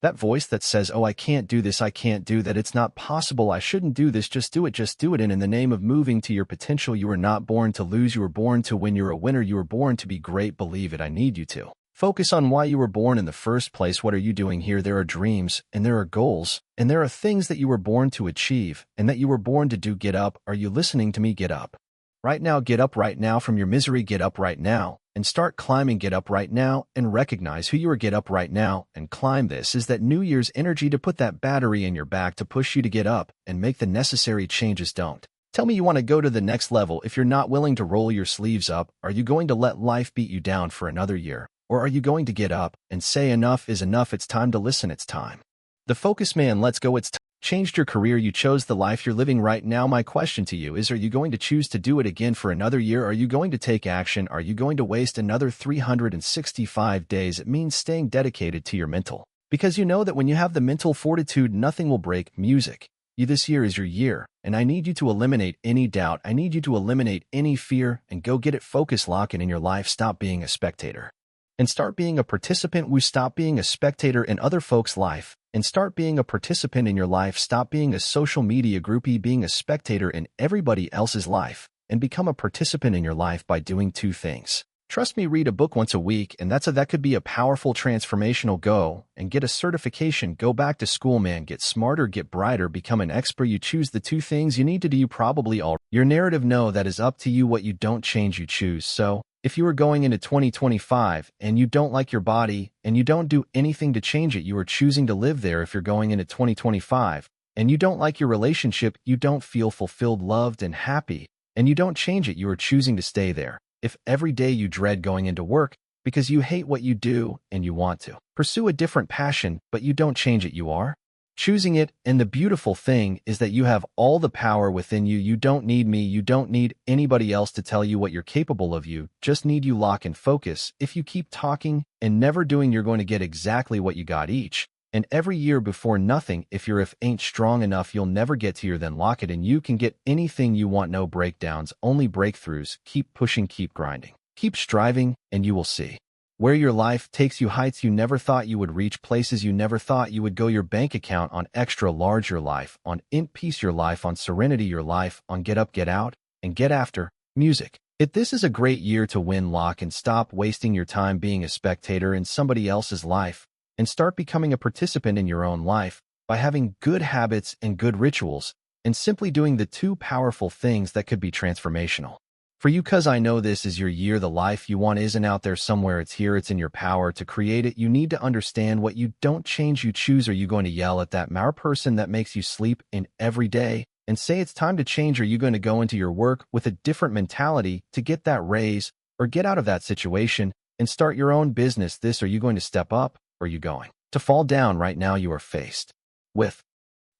That voice that says, oh, I can't do this, I can't do that, it's not possible, I shouldn't do this, just do it. And in the name of moving to your potential, you were not born to lose, you were born to win, you're a winner, you were born to be great, believe it, I need you to. Focus on why you were born in the first place. What are you doing here? There are dreams, and there are goals, and there are things that you were born to achieve, and that you were born to do. Get up. Are you listening to me? Get up. Right now, get up right now from your misery, get up right now, and start climbing. Get up right now, and recognize who you are. Get up right now, and climb. This is that New Year's energy to put that battery in your back to push you to get up and make the necessary changes. Don't tell me you want to go to the next level if you're not willing to roll your sleeves up. Are you going to let life beat you down for another year? Or are you going to get up and say enough is enough, it's time to listen, it's time. The focus man, let's go, it's time. Changed your career, you chose the life you're living right now. My question to you is, are you going to choose to do it again for another year? Are you going to take action? Are you going to waste another 365 days? It means staying dedicated to your mental. Because you know that when you have the mental fortitude, nothing will break. Music. This year is your year, and I need you to eliminate any doubt. I need you to eliminate any fear and go get it. Focus, lock it in your life. Stop being a spectator and start being a participant. We stop being a spectator in other folks' life and start being a participant in your life. Stop being a social media groupie, being a spectator in everybody else's life, and become a participant in your life by doing two things. Trust me, read a book once a week, and that could be a powerful transformational go, and get a certification, go back to school, man, get smarter, get brighter, become an expert. You choose the two things you need to do. You probably all your narrative, no, that is up to you. What you don't change, you choose. So if you are going into 2025 and you don't like your body and you don't do anything to change it, you are choosing to live there. If you're going into 2025 and you don't like your relationship, you don't feel fulfilled, loved, and happy, and you don't change it, you are choosing to stay there. If every day you dread going into work because you hate what you do and you want to pursue a different passion, but you don't change it, you are choosing it. And the beautiful thing is that you have all the power within you. You don't need me. You don't need anybody else to tell you what you're capable of. You just need you lock and focus. If you keep talking and never doing, you're going to get exactly what you got each and every year before. Nothing. If ain't strong enough, you'll never get to your then. Lock it and you can get anything you want. No breakdowns, only breakthroughs. Keep pushing, keep grinding, keep striving, and you will see where your life takes you. Heights you never thought you would reach, places you never thought you would go. Your bank account on extra large, your life on in peace, your life on serenity, your life on get up, get out, and get after. Music. This is a great year to win. Lock and stop wasting your time being a spectator in somebody else's life and start becoming a participant in your own life by having good habits and good rituals and simply doing the two powerful things that could be transformational for you. Cause I know this is your year. The life you want isn't out there somewhere. It's here. It's in your power to create it. You need to understand what you don't change, you choose. Are you going to yell at that person that makes you sleep in every day and say it's time to change? Are you going to go into your work with a different mentality to get that raise or get out of that situation and start your own business? Are you going to step up or are you going to fall down? Right now you are faced with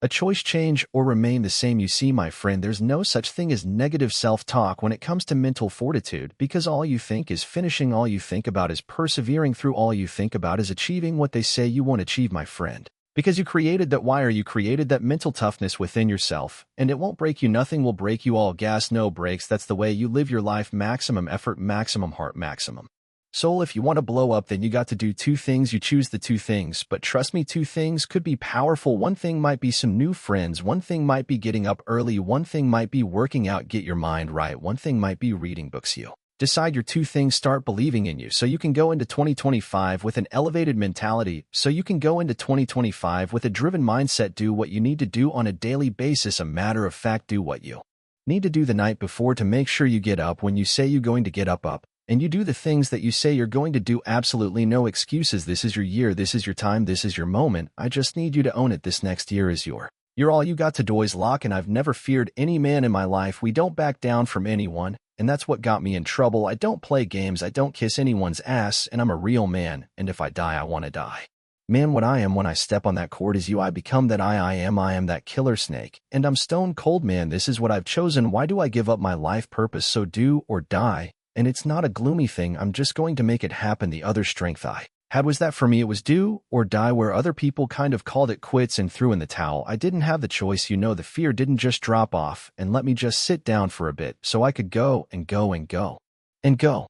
a choice, change or remain the same. You see, my friend, there's no such thing as negative self-talk when it comes to mental fortitude, because all you think is finishing, all you think about is persevering through, all you think about is achieving what they say you won't achieve, my friend. Because you created that wire, you created that mental toughness within yourself, and it won't break you. Nothing will break you. All gas, no brakes. That's the way you live your life. Maximum effort, maximum heart, maximum soul. If you want to blow up, then you got to do two things. You choose the two things, but trust me, two things could be powerful. One thing might be some new friends. One thing might be getting up early. One thing might be working out, get your mind right. One thing might be reading books. You decide your two things. Start believing in you so you can go into 2025 with an elevated mentality, so you can go into 2025 with a driven mindset. Do what you need to do on a daily basis. A matter of fact, do what you need to do the night before to make sure you get up when you say you're going to get up. And you do the things that you say you're going to do. Absolutely no excuses. This is your year. This is your time. This is your moment. I just need you to own it. This next year is you're all you got to do is lock. And I've never feared any man in my life. We don't back down from anyone. And that's what got me in trouble. I don't play games. I don't kiss anyone's ass. And I'm a real man. And if I die, I want to die. Man, what I am when I step on that court is you. I become that I am that killer snake. And I'm stone cold, man. This is what I've chosen. Why do I give up my life purpose? So do or die. And it's not a gloomy thing. I'm just going to make it happen. The other strength I had was that for me, it was do or die, where other people kind of called it quits and threw in the towel. I didn't have the choice. The fear didn't just drop off and let me just sit down for a bit so I could go and go and go and go.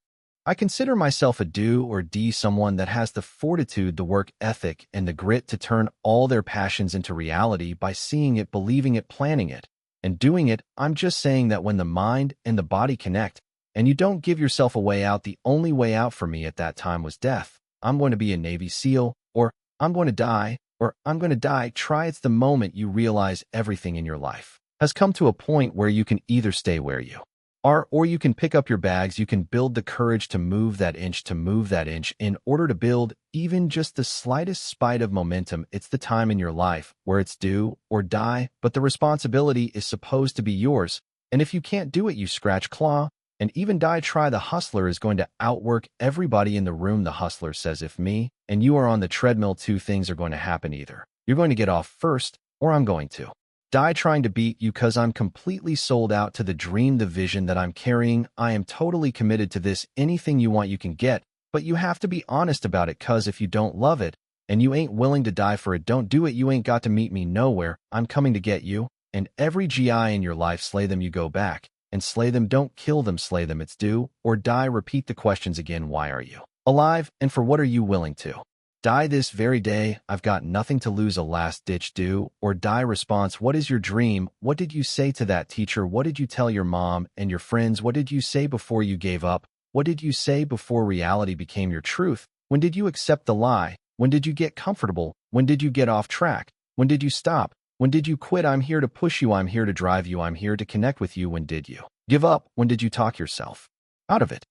I consider myself a do or D someone that has the fortitude, the work ethic, and the grit to turn all their passions into reality by seeing it, believing it, planning it, and doing it. I'm just saying that when the mind and the body connect, and you don't give yourself a way out, the only way out for me at that time was death. I'm going to be a Navy SEAL, or I'm going to die, or I'm going to die. Try. It's the moment you realize everything in your life has come to a point where you can either stay where you are, or you can pick up your bags. You can build the courage to move that inch, in order to build even just the slightest spite of momentum. It's the time in your life where it's do or die, but the responsibility is supposed to be yours. And if you can't do it, you scratch, claw, and even die. Try. The hustler is going to outwork everybody in the room. The hustler says, if me and you are on the treadmill, two things are going to happen. Either you're going to get off first, or I'm going to die trying to beat you, because I'm completely sold out to the dream, the vision that I'm carrying. I am totally committed to this. Anything you want, you can get, but you have to be honest about it, because if you don't love it and you ain't willing to die for it, don't do it. You ain't got to meet me nowhere. I'm coming to get you. And every GI in your life, slay them. You go back and slay them. Don't kill them, slay them. It's do or die. Repeat the questions again. Why are you alive, and for what are you willing to die this very day? I've got nothing to lose. A last-ditch do or die response. What is your dream? What did you say to that teacher? What did you tell your mom and your friends? What did you say before you gave up? What did you say before reality became your truth? When did you accept the lie? When did you get comfortable? When did you get off track? When did you stop? When did you quit? I'm here to push you. I'm here to drive you. I'm here to connect with you. When did you give up? When did you talk yourself out of it?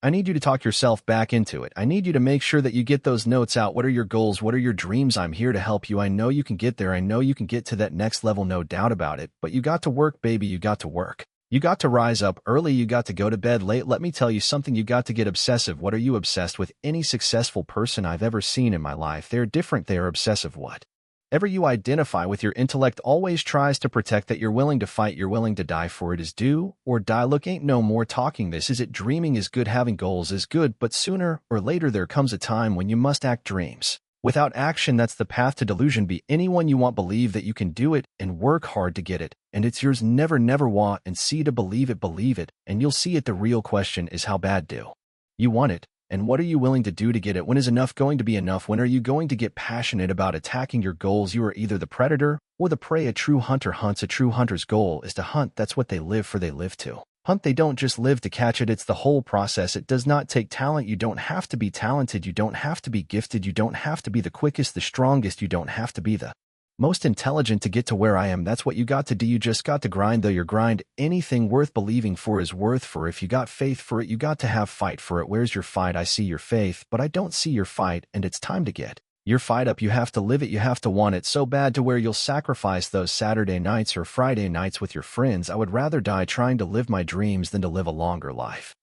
I need you to talk yourself back into it. I need you to make sure that you get those notes out. What are your goals? What are your dreams? I'm here to help you. I know you can get there. I know you can get to that next level, no doubt about it. But you got to work, baby. You got to work. You got to rise up early. You got to go to bed late. Let me tell you something. You got to get obsessive. What are you obsessed with? Any successful person I've ever seen in my life, they're different. They are obsessive. Whatever you identify with, your intellect always tries to protect that. You're willing to fight. You're willing to die for it. Is do or die. Look, ain't no more talking. This is it. Dreaming is good. Having goals is good. But sooner or later, there comes a time when you must act. Dreams without action, that's the path to delusion. Be anyone you want. Believe that you can do it and work hard to get it. And it's yours. Never, never want and see to believe it. Believe it, and you'll see it. The real question is, how bad do you want it? And what are you willing to do to get it? When is enough going to be enough? When are you going to get passionate about attacking your goals? You are either the predator or the prey. A true hunter hunts. A true hunter's goal is to hunt. That's what they live for. They live to hunt. They don't just live to catch it. It's the whole process. It does not take talent. You don't have to be talented. You don't have to be gifted. You don't have to be the quickest, the strongest. You don't have to be the most intelligent to get to where I am. That's what you got to do. You just got to grind. Though your grind, anything worth believing for is worth for. If you got faith for it, you got to have fight for it. Where's your fight? I see your faith, but I don't see your fight, and it's time to get your fight up. You have to live it. You have to want it so bad to where you'll sacrifice those Saturday nights or Friday nights with your friends. I would rather die trying to live my dreams than to live a longer life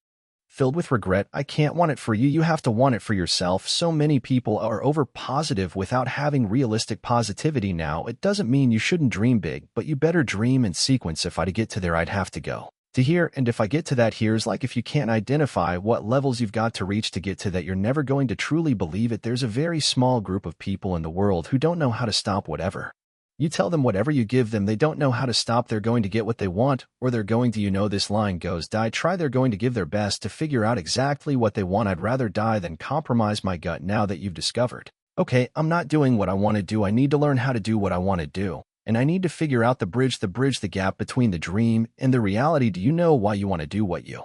filled with regret. I can't want it for you. You have to want it for yourself. So many people are over positive without having realistic positivity. Now, it doesn't mean you shouldn't dream big, but you better dream in sequence. If I to get to there, I'd have to go to here. And if I get to that, here's like, if you can't identify what levels you've got to reach to get to that, you're never going to truly believe it. There's a very small group of people in the world who don't know how to stop. Whatever you tell them, whatever you give them, they don't know how to stop. They're going to get what they want, or they're going to, this line goes, die, try. They're going to give their best to figure out exactly what they want. I'd rather die than compromise my gut. Now that you've discovered, okay, I'm not doing what I want to do. I need to learn how to do what I want to do. And I need to figure out the bridge, the gap between the dream and the reality. Do you know why you want to do what you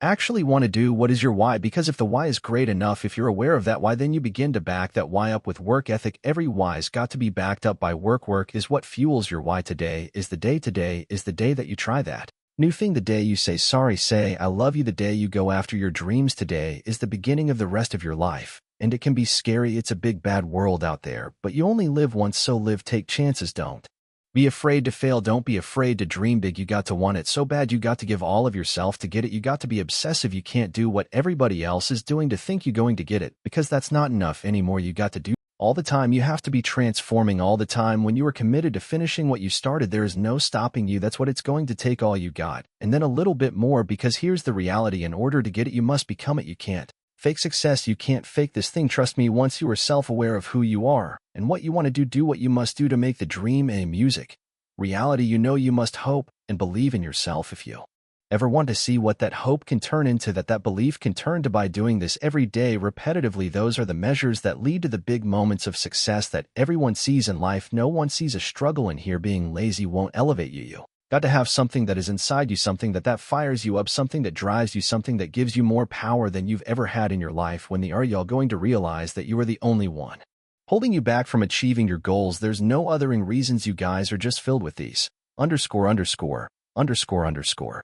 actually want to do? What is your why? Because if the why is great enough, if you're aware of that why, then you begin to back that why up with work ethic. Every why's got to be backed up by work. Work is what fuels your why. Today is the day. Today is the day that you try that new thing. The day you say sorry, say I love you. The day you go after your dreams. Today is the beginning of the rest of your life. And it can be scary. It's a big bad world out there, but you only live once, so live. Take chances. Don't be afraid to fail. Don't be afraid to dream big. You got to want it so bad. You got to give all of yourself to get it. You got to be obsessive. You can't do what everybody else is doing to think you're going to get it, because that's not enough anymore. You got to do all the time. You have to be transforming all the time. When you are committed to finishing what you started, there is no stopping you. That's what it's going to take. All you got, and then a little bit more, because here's the reality. In order to get it, you must become it. You can't fake success. You can't fake this thing. Trust me, once you are self-aware of who you are and what you want to do, do what you must do to make the dream a music reality. You must hope and believe in yourself. If you Ever want to see what that hope can turn into, that belief can turn to by doing this every day repetitively? Those are the measures that lead to the big moments of success that everyone sees in life. No one sees a struggle in here. Being lazy won't elevate you. You got to have something that is inside you, something that fires you up, something that drives you, something that gives you more power than you've ever had in your life. When are y'all going to realize that you are the only one holding you back from achieving your goals? There's no othering reasons. You guys are just filled with these ______.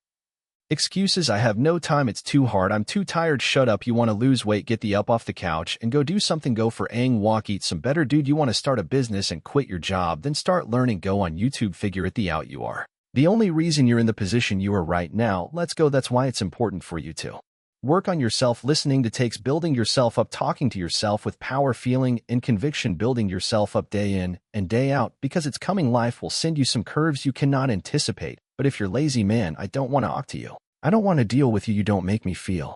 Excuses. I have no time. It's too hard. I'm too tired. Shut up. You want to lose weight? Get the up off the couch and go do something. Go for a walk. Eat some better. Dude, you want to start a business and quit your job? Then start learning. Go on YouTube. Figure it out. You are the only reason you're in the position you are right now. Let's go. That's why it's important for you to work on yourself. Listening to takes building yourself up, talking to yourself with power, feeling and conviction, building yourself up day in and day out, because it's coming. Life will send you some curves you cannot anticipate. But if you're lazy, man, I don't want to talk to you. I don't want to deal with you. You don't make me feel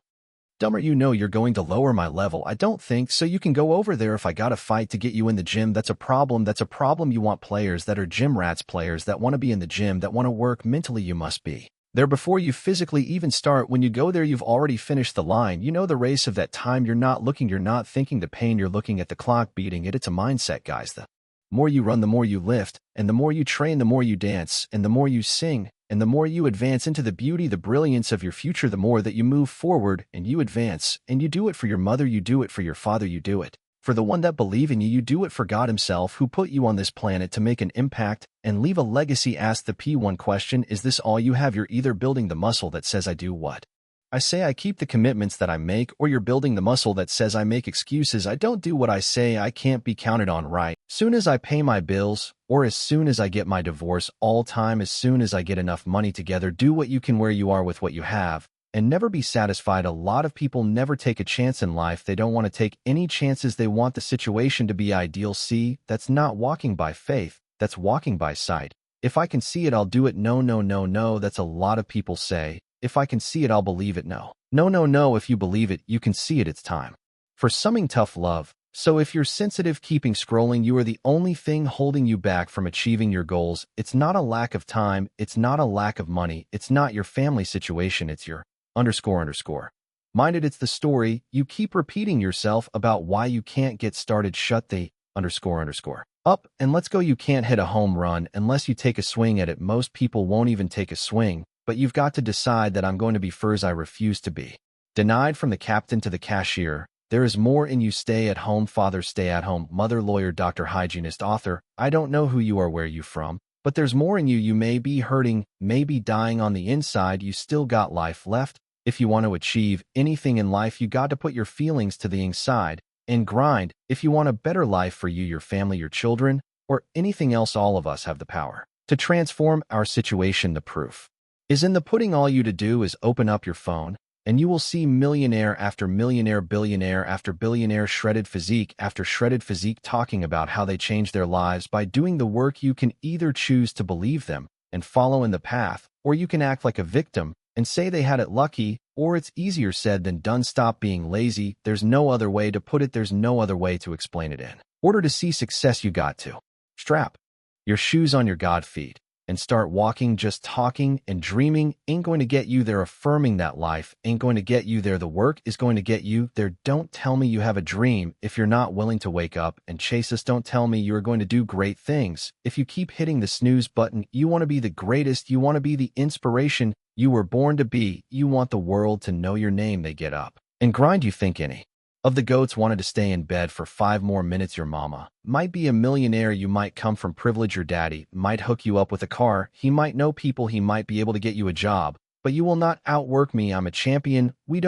dumber. You know you're going to lower my level. I don't think so. You can go over there if I got to fight to get you in the gym. That's a problem. That's a problem. You want players that are gym rats, players that want to be in the gym, that want to work mentally. You must be there before you physically even start. When you go there, you've already finished the line. You know the race of that time. You're not looking, you're not thinking the pain. You're looking at the clock beating it. It's a mindset, guys. The more you run, the more you lift, and the more you train, the more you dance, and the more you sing, and the more you advance into the beauty, the brilliance of your future. The more that you move forward and you advance, and you do it for your mother, you do it for your father, you do it for the one that believe in you, you do it for God himself, who put you on this planet to make an impact and leave a legacy. Ask the P1 question. Is this all you have? You're either building the muscle that says I do what I say, I keep the commitments that I make, or you're building the muscle that says I make excuses, I don't do what I say, I can't be counted on right soon as I pay my bills, or as soon as I get my divorce, all time as soon as I get enough money together. Do what you can where you are with what you have, and never be satisfied. A lot of people never take a chance in life. They don't want to take any chances. They want the situation to be ideal. See, that's not walking by faith, that's walking by sight. If I can see it, I'll do it. No, no, no, no. That's a lot of people say. If I can see it, I'll believe it. No. No, no, no. If you believe it, you can see it. It's time for something tough love. So if you're sensitive, keeping scrolling, you are the only thing holding you back from achieving your goals. It's not a lack of time. It's not a lack of money. It's not your family situation. It's your ___ minded. It's the story you keep repeating yourself about why you can't get started. Shut the ___ up and let's go. You can't hit a home run unless you take a swing at it. Most people won't even take a swing. But you've got to decide that I'm going to be first. I refuse to be denied. From the captain to the cashier, there is more in you. Stay at home, father, stay at home, mother, lawyer, doctor, hygienist, author. I don't know who you are, where you from, but there's more in you. You may be hurting, may be dying on the inside. You still got life left. If you want to achieve anything in life, you got to put your feelings to the inside and grind. If you want a better life for you, your family, your children, or anything else, all of us have the power to transform our situation. The proof is in the pudding. All you to do is open up your phone, and you will see millionaire after millionaire, billionaire after billionaire, shredded physique after shredded physique, talking about how they changed their lives by doing the work. You can either choose to believe them and follow in the path, or you can act like a victim and say they had it lucky, or it's easier said than done. Stop being lazy. There's no other way to put it. There's no other way to explain it. In order to see success, you got to strap your shoes on your God feet and start walking. Just talking and dreaming ain't going to get you there. Affirming that life ain't going to get you there. The work is going to get you there. Don't tell me you have a dream if you're not willing to wake up and chase this. Don't tell me you are going to do great things if you keep hitting the snooze button. You want to be the greatest. You want to be the inspiration you were born to be. You want the world to know your name. They get up and grind. You think any of the goats wanted to stay in bed for 5 more minutes. Your mama might be a millionaire. You might come from privilege. Your daddy might hook you up with a car. He might know people. He might be able to get you a job. But you will not outwork me. I'm a champion. We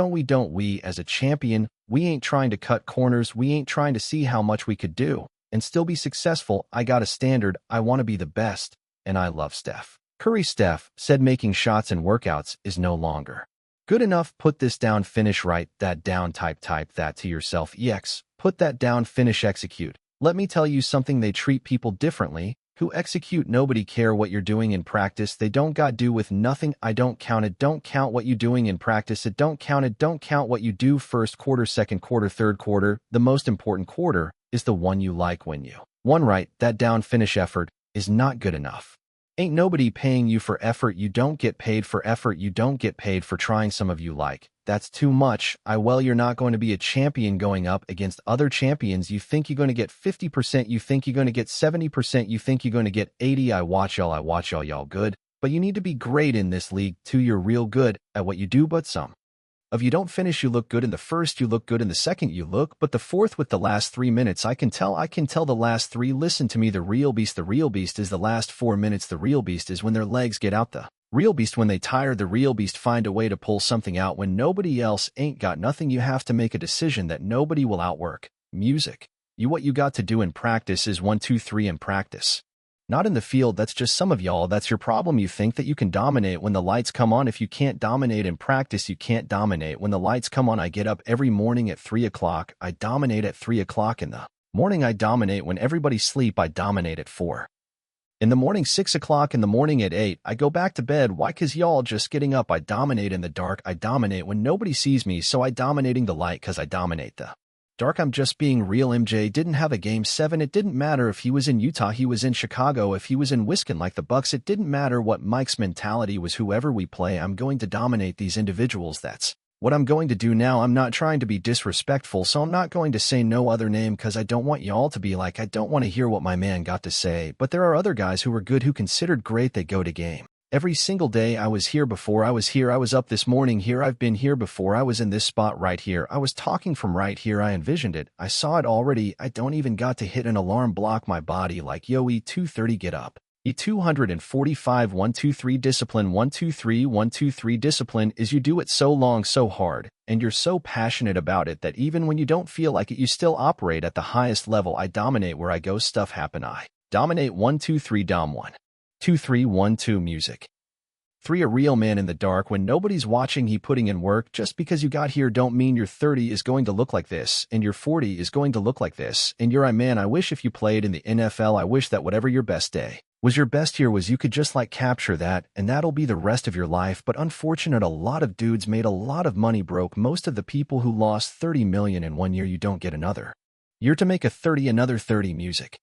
as a champion, we ain't trying to cut corners. We ain't trying to see how much we could do and still be successful. I got a standard. I want to be the best. And I love Steph Curry. Steph said making shots and workouts is no longer good enough. Put this down. Finish. Write that down. Type that to yourself. Put that down. Finish. Execute. Let me tell you something. They treat people differently who execute. Nobody care what you're doing in practice. They don't got do with nothing. I don't count it. Don't count what you doing in practice. It don't count it. Don't count what you do first quarter, second quarter, third quarter. The most important quarter is the one you like. When you write that down. Finish. Effort is not good enough. Ain't nobody paying you for effort. You don't get paid for effort. You don't get paid for trying. Some of you like, that's too much. Well, you're not going to be a champion going up against other champions. You think you're going to get 50%. You think you're going to get 70%. You think you're going to get 80. I watch y'all, y'all good. But you need to be great in this league too. You're real good at what you do, but some of you don't finish. You look good in the first, you look good in the second, you look, but the fourth with the last 3 minutes, I can tell the last three. Listen to me, the real beast is the last 4 minutes. The real beast is when their legs get out. The real beast when they tire. The real beast find a way to pull something out when nobody else ain't got nothing. You have to make a decision that nobody will outwork. Music. What you got to do in practice is 1, 2, 3 in practice. Not in the field. That's just some of y'all. That's your problem. You think that you can dominate when the lights come on. If you can't dominate in practice, you can't dominate when the lights come on. I get up every morning at 3 o'clock. I dominate at 3 o'clock in the morning. I dominate when everybody sleep. I dominate at 4 in the morning, 6 o'clock in the morning. At 8, I go back to bed. Why? 'Cause y'all just getting up. I dominate in the dark. I dominate when nobody sees me. So I dominating the light 'cause I dominate the dark. I'm just being real. MJ didn't have a game 7. It didn't matter if he was in Utah, he was in Chicago, if he was in Wisconsin like the Bucks. It didn't matter what Mike's mentality was. Whoever we play, I'm going to dominate these individuals. That's what I'm going to do now. I'm not trying to be disrespectful, so I'm not going to say no other name because I don't want y'all to be like, I don't want to hear what my man got to say. But there are other guys who were good, who considered great. They go to game every single day. I was here before. I was here. I was up this morning here. I've been here before. I was in this spot right here. I was talking from right here. I envisioned it. I saw it already. I don't even got to hit an alarm block my body like, yo, E230, get up. E245, 1, 2, 3 discipline. 1, 2, 3, 1, 2, 3 discipline is you do it so long, so hard, and you're so passionate about it that even when you don't feel like it, you still operate at the highest level. I dominate where I go. Stuff happen. I dominate. 1, 2, 3 dom. 1, 2, 3, 1, 2 music. 3 a real man in the dark when nobody's watching. He putting in work. Just because you got here don't mean your 30 is going to look like this, and your 40 is going to look like this, and you're a man. I wish if you played in the NFL, I wish that whatever your best day was, your best year was, you could just like capture that, and that'll be the rest of your life. But unfortunate, a lot of dudes made a lot of money broke. Most of the people who lost 30 million in 1 year, you don't get another year to make a 30, another 30 music.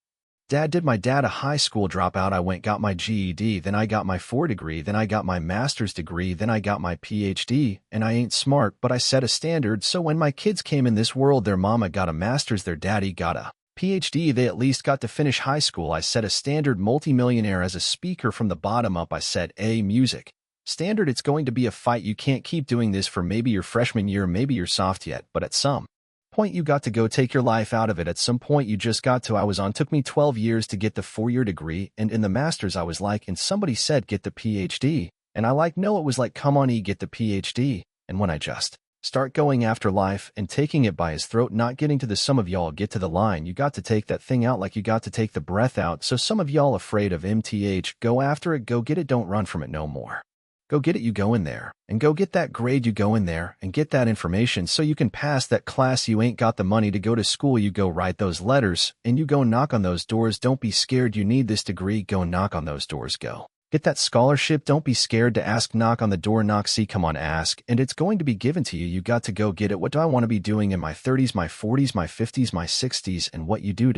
My dad a high school dropout. I went got my GED, then I got my 4 degree, then I got my master's degree, then I got my PhD, and I ain't smart, but I set a standard. So when my kids came in this world, their mama got a master's, their daddy got a PhD, they at least got to finish high school. I set a standard. Multimillionaire as a speaker from the bottom up. I set a music standard. It's going to be a fight. You can't keep doing this for maybe your freshman year, maybe you're soft yet, but at some point you got to go take your life out of it. At some point you just got to. Took me 12 years to get the 4-year degree, and in the master's I was like, and somebody said get the PhD, and I like, no, it was like, come on, get the PhD. And when I just start going after life and taking it by his throat, not getting to the, some of y'all get to the line, you got to take that thing out like you got to take the breath out. So some of y'all afraid of MTH, go after it, go get it, don't run from it no more. Go get it. You go in there and go get that grade. You go in there and get that information so you can pass that class. You ain't got the money to go to school. You go write those letters and you go knock on those doors. Don't be scared. You need this degree. Go knock on those doors. Go get that scholarship. Don't be scared to ask. Knock on the door. Knock. See, come on, ask, and it's going to be given to you. You got to go get it. What do I want to be doing in my 30s, my 40s, my 50s, my 60s, and what you do to